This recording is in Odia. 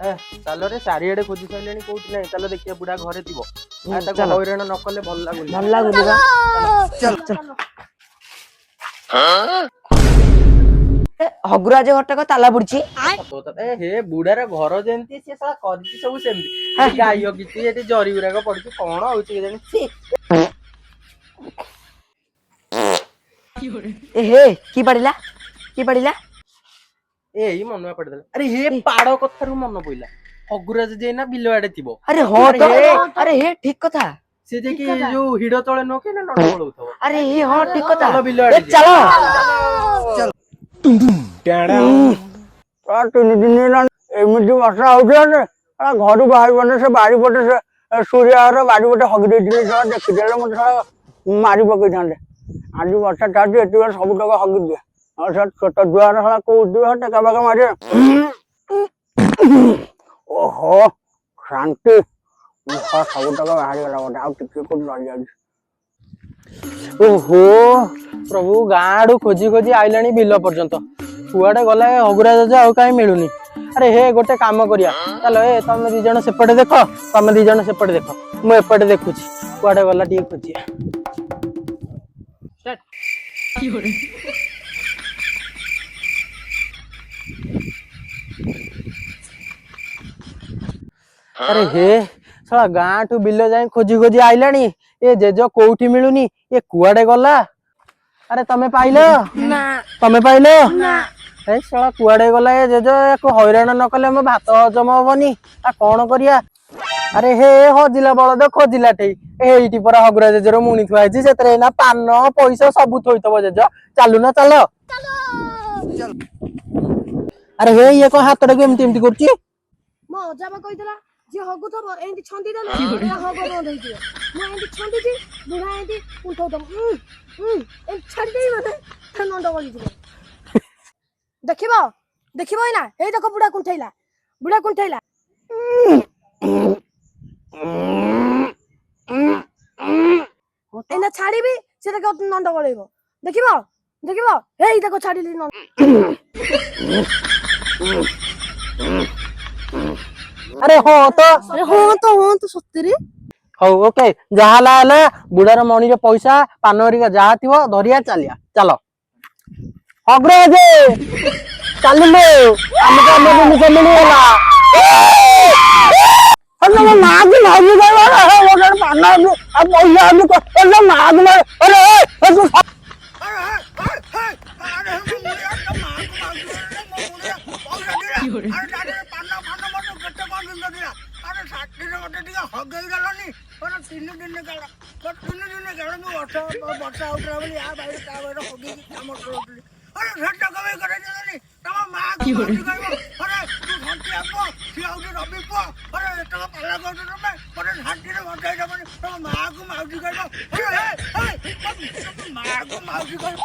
ଚାଲ ରେ ଚାରିଆଡେ ଖୋଜି ସାରିଲେଣି କୋଉଠି ନାହିଁ। ଚାଲ ଦେଖିବା ବୁଢା ଘରେ ଥିବ। ତାକୁ ଚାଲ। ହଇରାଣ ନ କଲେ ଭଲ ଲାଗୁନି। ଭଲ ଲାଗୁନି ବା। ଚାଲ ଚାଲ। ହଗୁରାଜ ଘରଟାକ ତାଲା ପଡିଛି। ହେ ବୁଢାର ଘର ଯେମିତି ସେ ଶଳା କରିଛି ସବୁ ସେମିତି। ଏଠି ଗାଈ ହଗିଛି, ଏଠି ଜରି ଗୁରାକ ପଡିଛି, କଣ ହଉଛି କେଜାଣି। ଏ ହେ କି ପଡିଲା କି ପଡିଲା? ଏଇ ମନୁଆ ପଡିଦେଲା। ଆରେ ହେ ପାଡ କଥାରୁ ମନେ ପଇଲା, ହଗୁରାଜ ଯେ ନା ବିଲ ଆଡେ ଥିବ। ଆରେ ହଁ ତ। ଆରେ ହେ ଠିକ କଥା। ସେ ଯାଇକି ଯୋଉ ହିଡ ତଳେ ନୁହ କି ନା ନଟ ପଳଉଥିବ। ଆରେ ହେ ହଁ ଠିକ କଥା। ଚାଲ ବିଲ ଏ ଆଡେ ଚାଲ। ତିନି ଦିନ ହେଲାଣି ଏମିତି ବର୍ଷା ହଉଛି ଯେ ଘରୁ ବାହାରିବନି। ସେ ବାରିପଟେ ସେ ସୂର୍ୟର ବାରିପଟେ ହଗି ଦେଇଥିଲେ, ଦେଖିଦେଲେ ମତେ ମାରି ପକେଇଥାନ୍ତେ। ଆଜି ବର୍ଷା ଛାଡିଛି, ଏତିକି ସବୁ ତକ ହଗି ଦିଏ। ଆଉ ସେ ଛୋଟ ଛୁଆର କୋଉ ଦିଅ ଟେକା ପାକା ମାରିବେ। ଓହୋ ଶାନ୍ତି। ସବୁ ତକ ବାହାରିଗଲା ଗୋଟେ, ଆଉ ଟିକେ କୋଉଠି ରହିଯାଉଛି। ଓହୋ ପ୍ରଭୁ, ଗାଁ ଆଡୁ ଖୋଜି ଖୋଜି ଆଇଲାଣି ବିଲ ପର୍ଯ୍ୟନ୍ତ। କୁଆଡେ ଗଲା ଏ ହଗୁରାଜ ଆଉ କାହିଁ ମିଳୁନି। ଆରେ ହେ ଗୋଟେ କାମ କରିବା, ଚାଲ ତମେ ଦି ଜଣ ସେପଟେ ଦେଖ, ତମେ ଦି ଜଣ ସେପଟେ ଦେଖ, ମୁଁ ଏପଟେ ଦେଖୁଛି କୁଆଡେ ଗଲା ଟିକେ ଖୋଜିବା। ଆରେ ହେ ଶଳା ଗାଁଠୁ ବିଲ ଯାଇ ଖୋଜି ଖୋଜି ଆଇଲାଣି। ଏ ଜେଜ କୋଉଠି ମିଳୁନି, ଏ କୁଆଡେ ଗଲା? ଆରେ ତମେ ପାଇଲ? ତମେ ପାଇଲ? ଏ ଶଳା କୁଆଡେ ଗଲା ଏ ଜେଜ? ୟାକୁ ହଇରାଣ ନ କଲେ ଆମ ଭାତ ହଜମ ହବନି। ଆ କଣ କରିବା? ଆରେ ହେ ହଜିଲା ବଳଦ ଖୋଜିଲା ଠେଇ। ଏଇଠି ପରା ହଗୁରା ଜେଜର ମୁଣି ଥୁଆ ହେଇଛି, ସେଥିରେ ଏଇନା ପାନ ପଇସା ସବୁ ଥୋଇଥବ ଜେଜ। ଚାଲୁନ ଚାଲ। ଆରେ ହେ ଇଏ କଣ ହାତଟାକୁ ଏମିତି ଏମିତି କରୁଛି? ମୋ ଅଜା ବା କହିଥିଲା ଯିଏ ହଗୁଥିବ ଏମିତି ଛନ୍ଦି ଦେଲେ ହଗ ବନ୍ଦ ହେଇଯିବ। ମୁଁ ଏମିତି ଛନ୍ଦିଛି, ବୁଢା ଏମିତି କୁଣ୍ଠଉଥିବ, ଏମିତି ଛାଡିଦେବି ମାନେ ତା ନଣ୍ଡ ବଳିଯିବ। ଦେଖିବ ଦେଖିବ ଏଇନା, ହେଇ ଦେଖ ବୁଢା କୁଣ୍ଠେଇଲା, ବୁଢା କୁଣ୍ଠେଇଲା। ଏଇନା ଛାଡିବି, ସେ ଦେଖ ନଣ୍ଡ ବଳେଇବ। ଦେଖିବ ଦେଖିବ, ହେଇ ଦେଖ ଛାଡିଲି ନଣ୍ଡ। ଆରେ ହଁ ତ ସତରେ। ହଉ ଓକେ, ଯାହା ହେଲା ହେଲା। ବୁଢାର ମଣିରେ ପଇସା ପାନ ହେରିକା ଯାହା ଥିବ ଧରିଆ ଚାଲିଆ। ଚାଲ ହଗୁରାଜ ଚାଲିଲୁ, ଆମକୁ ଆମ ଜିନିଷ ମିଳିଗଲା। ବର୍ଷା ହଉଥିଲା ବୋଲି ୟା ବାଇରେ ତା ବାଇରେ ହଗିକି କାମ ଚଳଉଥିଲି। ଆରେ ସେଟା କମେଇ କରେଇଦେଲନି? ତମ ମାଆକୁ ମାଉସୀ କହିବ, ଆରେ ତୁ ସନ୍ତିଆ ପୁଅ, ସିଏ ହଉଛି ରବି ପୁଅ, ଆରେ ଏତକ ପାଲା କରୁଛ ତମେ, ଗୋଟେ ଶାନ୍ତିରେ ବଞ୍ଚେଇ ଦବନି। ତମ ମାଆକୁ ମାଉସୀ କହିବ, ମାଆକୁ ମାଉସୀ କହିବ।